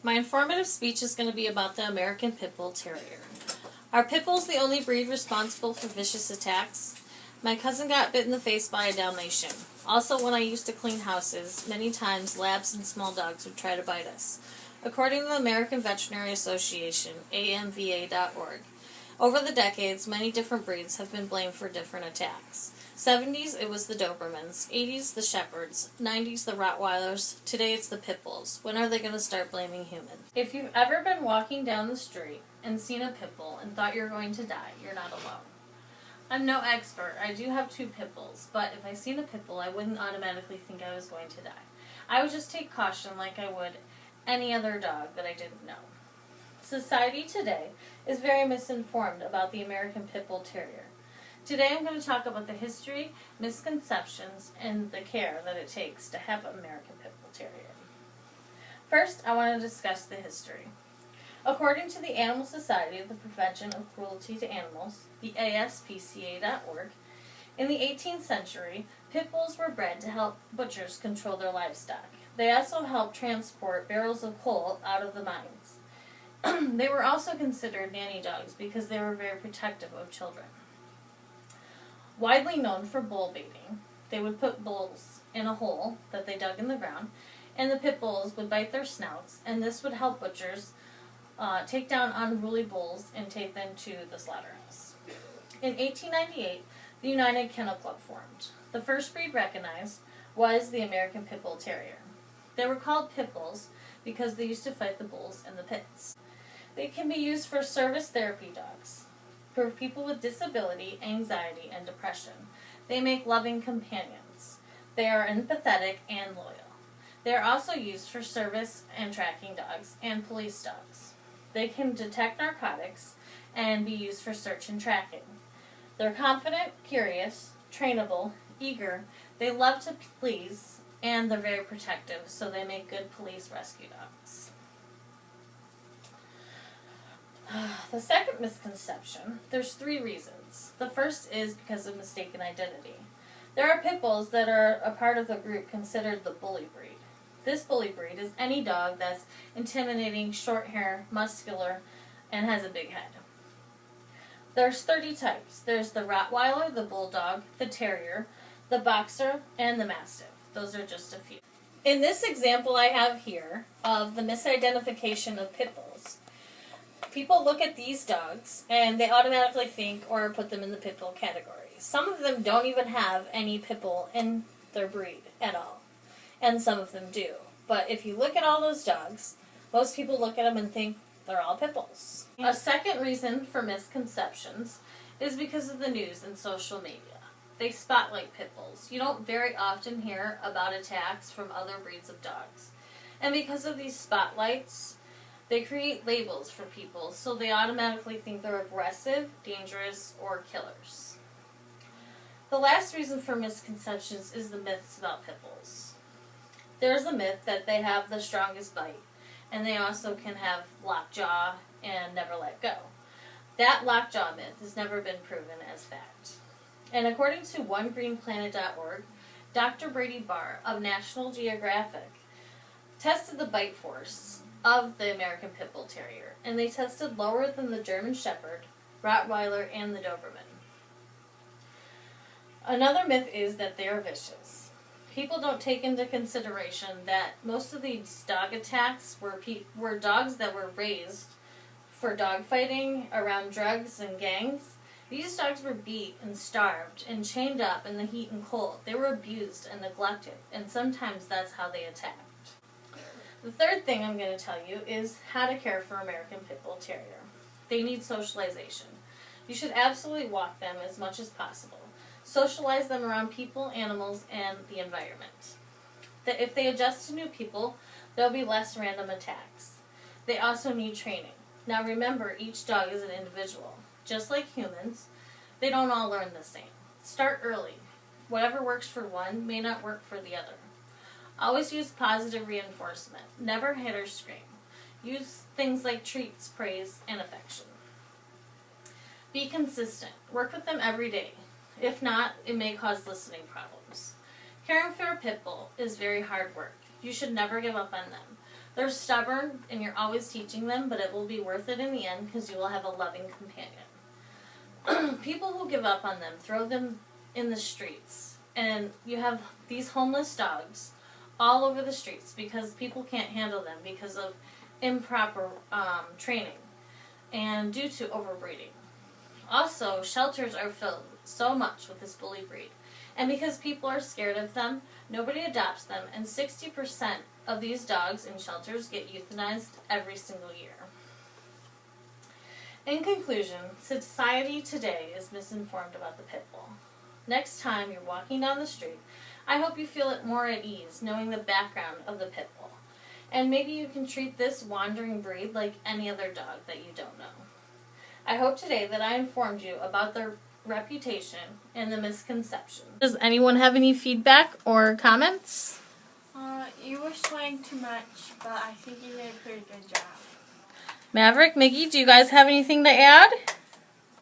My informative speech is going to be about the American Pit Bull Terrier. Are pit bulls the only breed responsible for vicious attacks? My cousin got bit in the face by a Dalmatian. Also, when I used to clean houses, many times labs and small dogs would try to bite us. According to the American Veterinary Association, AMVA.org, over the decades, many different breeds have been blamed for different attacks. 70s, it was the Dobermans. 80s, the Shepherds. 90s, the Rottweilers. Today, it's the Pit Bulls. When are they going to start blaming humans? If you've ever been walking down the street and seen a pit bull and thought you're going to die, you're not alone. I'm no expert. I do have 2 pit bulls, but if I seen a pit bull, I wouldn't automatically think I was going to die. I would just take caution like I would any other dog that I didn't know. Society today is very misinformed about the American Pit Bull Terrier. Today I'm going to talk about the history, misconceptions, and the care that it takes to have an American Pit Bull Terrier. First, I want to discuss the history. According to the Animal Society of the Prevention of Cruelty to Animals, the ASPCA.org, in the 18th century, pit bulls were bred to help butchers control their livestock. They also helped transport barrels of coal out of the mines. They were also considered nanny dogs because they were very protective of children. Widely known for bull baiting, they would put bulls in a hole that they dug in the ground, and the pit bulls would bite their snouts, and this would help butchers take down unruly bulls and take them to the slaughterhouse. In 1898, the United Kennel Club formed. The first breed recognized was the American Pit Bull Terrier. They were called pit bulls because they used to fight the bulls in the pits. They can be used for service therapy dogs, for people with disability, anxiety, and depression. They make loving companions. They are empathetic and loyal. They are also used for service and tracking dogs and police dogs. They can detect narcotics and be used for search and tracking. They're confident, curious, trainable, eager. They love to please, and they're very protective, so they make good police rescue dogs. The second misconception, there's 3 reasons. The first is because of mistaken identity. There are pit bulls that are a part of the group considered the bully breed. This bully breed is any dog that's intimidating, short hair, muscular, and has a big head. There's 30 types. There's the Rottweiler, the Bulldog, the Terrier, the Boxer, and the Mastiff. Those are just a few. In this example I have here of the misidentification of pit bulls, people look at these dogs and they automatically think or put them in the pit bull category. Some of them don't even have any pit bull in their breed at all, and some of them do. But if you look at all those dogs, most people look at them and think they're all pit bulls. A second reason for misconceptions is because of the news and social media. They spotlight pit bulls. You don't very often hear about attacks from other breeds of dogs. And because of these spotlights, they create labels for people, so they automatically think they're aggressive, dangerous, or killers. The last reason for misconceptions is the myths about pit bulls. There's a myth that they have the strongest bite, and they also can have lockjaw and never let go. That lockjaw myth has never been proven as fact. And according to OneGreenPlanet.org, Dr. Brady Barr of National Geographic tested the bite force of the American Pit Bull Terrier, and they tested lower than the German Shepherd, Rottweiler, and the Doberman. Another myth is that they are vicious. People don't take into consideration that most of these dog attacks were dogs that were raised for dog fighting around drugs and gangs. These dogs were beat and starved and chained up in the heat and cold. They were abused and neglected, and sometimes that's how they attacked. The third thing I'm going to tell you is how to care for American Pit Bull Terrier. They need socialization. You should absolutely walk them as much as possible. Socialize them around people, animals, and the environment. That if they adjust to new people, there'll be less random attacks. They also need training. Now remember, each dog is an individual. Just like humans, they don't all learn the same. Start early. Whatever works for one may not work for the other. Always use positive reinforcement. Never hit or scream. Use things like treats, praise, and affection. Be consistent. Work with them every day. If not, it may cause listening problems. Caring for a pit bull is very hard work. You should never give up on them. They're stubborn, and you're always teaching them, but it will be worth it in the end because you will have a loving companion. People who give up on them throw them in the streets, and you have these homeless dogs all over the streets because people can't handle them because of improper training and due to overbreeding. Also, shelters are filled so much with this bully breed. And because people are scared of them, nobody adopts them, and 60% of these dogs in shelters get euthanized every single year. In conclusion, society today is misinformed about the pit bull. Next time you're walking down the street, I hope you feel it more at ease knowing the background of the pit bull. And maybe you can treat this wandering breed like any other dog that you don't know. I hope today that I informed you about their reputation and the misconception. Does anyone have any feedback or comments? You were swaying too much, but I think you did a pretty good job. Maverick, Mickey, do you guys have anything to add?